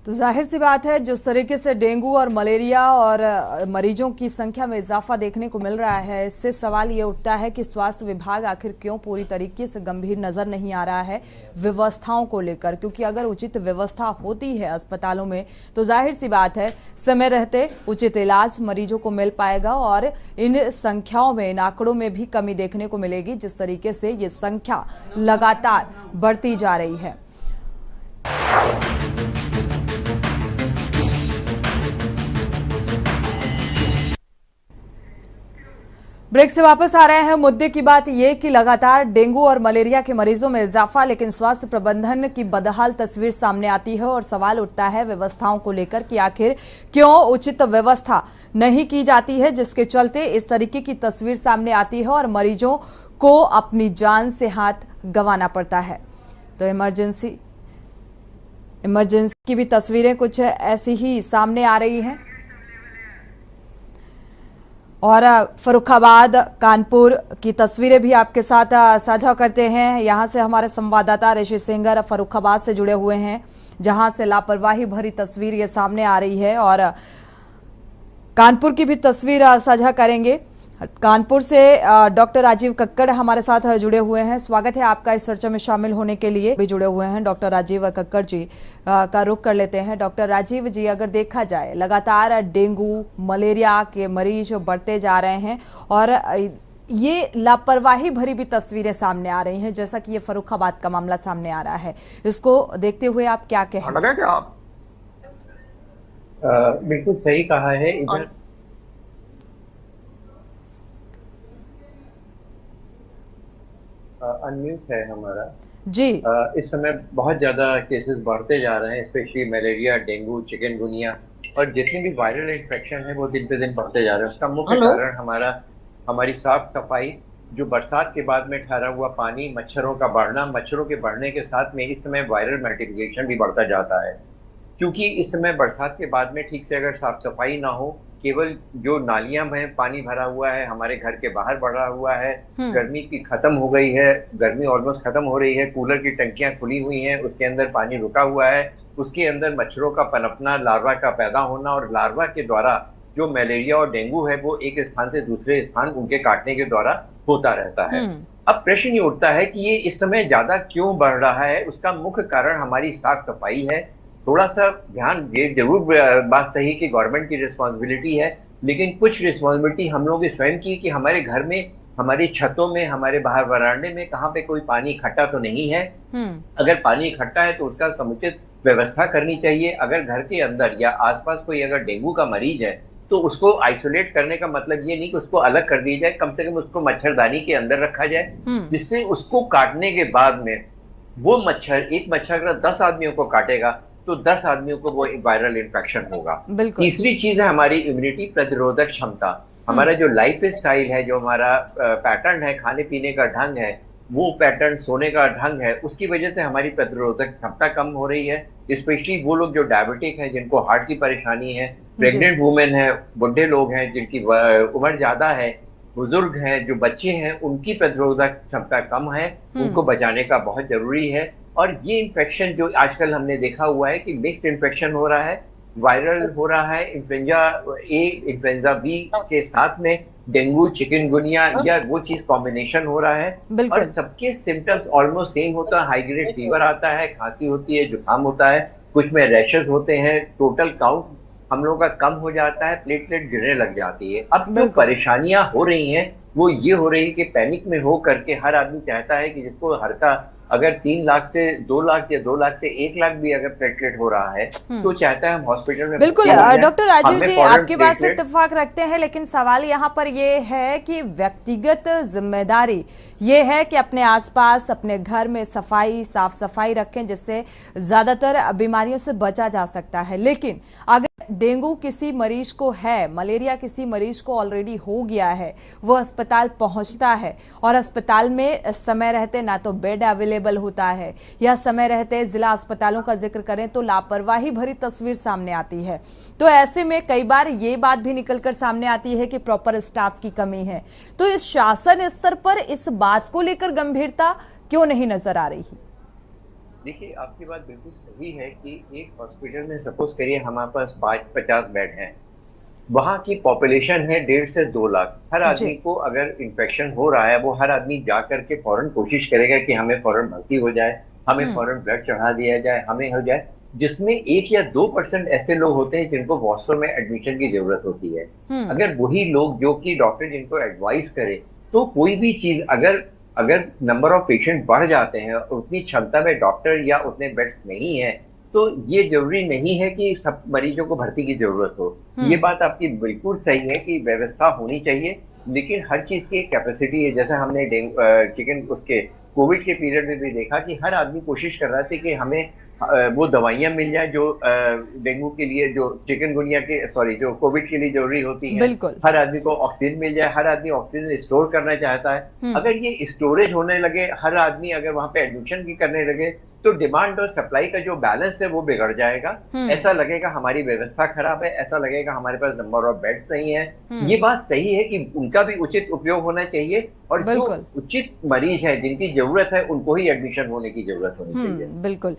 तो जाहिर सी बात है, जिस तरीके से डेंगू और मलेरिया और मरीजों की संख्या में इजाफा देखने को मिल रहा है, इससे सवाल ये उठता है कि स्वास्थ्य विभाग आखिर क्यों पूरी तरीके से गंभीर नजर नहीं आ रहा है व्यवस्थाओं को लेकर। क्योंकि अगर उचित व्यवस्था होती है अस्पतालों में तो जाहिर सी बात है समय रहते उचित इलाज मरीजों को मिल पाएगा और इन संख्याओं में, इन आंकड़ों में भी कमी देखने को मिलेगी, जिस तरीके से ये संख्या लगातार बढ़ती जा रही है। ब्रेक से वापस आ रहे हैं। मुद्दे की बात यह कि लगातार डेंगू और मलेरिया के मरीजों में इजाफा, लेकिन स्वास्थ्य प्रबंधन की बदहाल तस्वीर सामने आती है और सवाल उठता है व्यवस्थाओं को लेकर कि आखिर क्यों उचित व्यवस्था नहीं की जाती है, जिसके चलते इस तरीके की तस्वीर सामने आती है और मरीजों को अपनी जान से हाथ गंवाना पड़ता है। तो इमरजेंसी की भी तस्वीरें कुछ ऐसी ही सामने आ रही हैं और फर्रुखाबाद, कानपुर की तस्वीरें भी आपके साथ साझा करते हैं। यहाँ से हमारे संवाददाता ऋषि सिंगर फर्रुखाबाद से जुड़े हुए हैं, जहाँ से लापरवाही भरी तस्वीर ये सामने आ रही है और कानपुर की भी तस्वीर साझा करेंगे। कानपुर से डॉक्टर राजीव कक्कड़ हमारे साथ जुड़े हुए हैं। स्वागत है आपका इस चर्चा में शामिल होने के लिए। भी जुड़े हुए हैं डॉक्टर राजीव कक्कड़ जी का रुख कर लेते हैं। डॉक्टर राजीव जी, अगर देखा जाए लगातार डेंगू मलेरिया के मरीज बढ़ते जा रहे हैं और ये लापरवाही भरी भी तस्वीरें सामने आ रही हैं, जैसा कि ये फर्रुखाबाद का मामला सामने आ रहा है, इसको देखते हुए आप क्या कहें? क्या आप बिल्कुल सही कहा है। इधर अनम्यूट है हमारा जी। इस समय बहुत ज्यादा केसेस बढ़ते जा रहे हैं, स्पेशली मलेरिया, डेंगू, चिकनगुनिया और जितने भी वायरल इन्फेक्शन है वो दिन पे दिन बढ़ते जा रहे हैं। उसका मुख्य कारण हमारी साफ सफाई, जो बरसात के बाद में ठहरा हुआ पानी, मच्छरों का बढ़ना, मच्छरों के बढ़ने के साथ में इस समय वायरल मल्टीप्लिकेशन भी बढ़ता जाता है। क्योंकि इस समय बरसात के बाद में ठीक से अगर साफ सफाई ना हो, केवल जो नालियां में पानी भरा हुआ है हमारे घर के बाहर बढ़ा हुआ है, गर्मी की खत्म हो गई है, गर्मी ऑलमोस्ट खत्म हो रही है, कूलर की टंकियां खुली हुई हैं, उसके अंदर पानी रुका हुआ है, उसके अंदर मच्छरों का पनपना, लार्वा का पैदा होना और लार्वा के द्वारा जो मलेरिया और डेंगू है वो एक स्थान से दूसरे स्थान उनके काटने के द्वारा होता रहता है। अब प्रश्न ये उठता है कि ये इस समय ज्यादा क्यों बढ़ रहा है। उसका मुख्य कारण हमारी साफ सफाई है। थोड़ा सा ध्यान, ये जरूर बात सही कि गवर्नमेंट की रिस्पॉन्सिबिलिटी है, लेकिन कुछ रिस्पॉन्सिबिलिटी हम लोगों की स्वयं की कि हमारे घर में, हमारी छतों में, हमारे बाहर वरांडे में कहाँ पे कोई पानी इकट्ठा तो नहीं है। अगर पानी इकट्ठा है तो उसका समुचित व्यवस्था करनी चाहिए। अगर घर के अंदर या आसपास कोई अगर डेंगू का मरीज है तो उसको आइसोलेट करने का मतलब ये नहीं कि उसको अलग कर दिया जाए, कम से कम उसको मच्छरदानी के अंदर रखा जाए, जिससे उसको काटने के बाद में वो मच्छर, एक मच्छर अगर 10 आदमियों को काटेगा तो 10 आदमियों को वो वायरल इन्फेक्शन होगा। तीसरी चीज है हमारी इम्यूनिटी, प्रतिरोधक क्षमता। हमारा जो लाइफ स्टाइल है, जो हमारा पैटर्न है, खाने पीने का ढंग है, वो पैटर्न, सोने का ढंग है, उसकी वजह से हमारी प्रतिरोधक क्षमता कम हो रही है। स्पेशली वो लोग जो डायबिटिक हैं, जिनको हार्ट की परेशानी है, प्रेग्नेंट वुमेन है, बुढ़े लोग हैं जिनकी उम्र ज्यादा है, बुजुर्ग हैं, जो बच्चे हैं, उनकी प्रतिरोधक क्षमता कम है, उनको बचाने का बहुत जरूरी है। और ये इन्फेक्शन जो आजकल हमने देखा हुआ है कि मिक्स इन्फेक्शन हो रहा है, वायरल हो रहा है, इन्फ्लुएंजा ए, इन्फ्लुएंजा बी के साथ में डेंगू, चिकनगुनिया या वो चीज कॉम्बिनेशन हो रहा है और सबके सिम्टम्स ऑलमोस्ट सेम होता है। हाई ग्रेड फीवर आता है, खांसी होती है, जुकाम होता है, कुछ में रैशेस होते हैं, टोटल काउंट हम लोगों का कम हो जाता है, प्लेटलेट गिरने लग जाती है। अब जो परेशानियां हो रही हैं वो ये हो रही है कि पैनिक में हो करके हर आदमी चाहता है कि जिसको हर का अगर 3 लाख से 2 लाख या 2 लाख से 1 लाख भी अगर प्लेटलेट हो रहा है तो चाहता है हम हॉस्पिटल में। बिल्कुल डॉक्टर राजीव जी, आपकी बात से इत्तेफाक रखते हैं, लेकिन सवाल यहाँ पर ये है कि व्यक्तिगत जिम्मेदारी ये है कि अपने आसपास, अपने घर में सफाई, साफ सफाई रखें, जिससे ज्यादातर बीमारियों से बचा जा सकता है। लेकिन अगर डेंगू किसी मरीज को है, मलेरिया किसी मरीज को ऑलरेडी हो गया है, वो अस्पताल पहुंचता है और अस्पताल में समय रहते ना तो बेड अवेलेबल होता है या समय रहते जिला अस्पतालों का जिक्र करें तो लापरवाही भरी तस्वीर सामने आती है। तो ऐसे में कई बार ये बात भी निकलकर सामने आती है कि प्रॉपर स्टाफ की कमी है। तो इस शासन स्तर पर इस बात को लेकर गंभीरता क्यों नहीं नजर आ रही? देखिए, आपकी बात बिल्कुल सही है कि एक हॉस्पिटल में सपोज करिए हमारे पास 50 बेड हैं, वहाँ की पॉपुलेशन है 1.5 से 2 लाख। हर आदमी जी। को अगर इन्फेक्शन हो रहा है, वो हर आदमी जा करके फौरन कोशिश करेगा कि हमें फौरन भर्ती हो जाए, हमें हम्म। फौरन ब्लड चढ़ा दिया जाए, हमें हो जाए। जिसमें 1 या 2% ऐसे लोग होते हैं जिनको वास्तव में एडमिशन की जरूरत होती है। हम्म। अगर वही लोग जो कि डॉक्टर जिनको एडवाइस करे, तो कोई भी चीज अगर अगर नंबर ऑफ पेशेंट बढ़ जाते हैं और उतनी क्षमता में डॉक्टर या उतने बेड्स नहीं है, तो ये जरूरी नहीं है कि सब मरीजों को भर्ती की जरूरत हो। ये हम्म। बात आपकी बिल्कुल सही है कि व्यवस्था होनी चाहिए, लेकिन हर चीज की एक कैपेसिटी है। जैसे हमने चिकन उसके कोविड के पीरियड में भी देखा कि हर आदमी कोशिश कर रहा था कि हमें वो दवाइयां मिल जाए जो डेंगू के लिए, जो चिकनगुनिया के, सॉरी, जो कोविड के लिए जरूरी होती हैं। बिल्कुल। हर आदमी को ऑक्सीजन मिल जाए, हर आदमी ऑक्सीजन स्टोर करना चाहता है। हम्म। अगर ये स्टोरेज होने लगे, हर आदमी अगर वहां पे एडमिशन की करने लगे, तो डिमांड और सप्लाई का जो बैलेंस है वो बिगड़ जाएगा। हम्म। ऐसा लगेगा हमारी व्यवस्था खराब है, ऐसा लगेगा हमारे पास नंबर ऑफ बेड्स नहीं है। हम्म। ये बात सही है कि उनका भी उचित उपयोग होना चाहिए, और जो बिल्कुल। उचित मरीज है जिनकी जरूरत है उनको ही एडमिशन होने की जरूरत होनी चाहिए। बिल्कुल।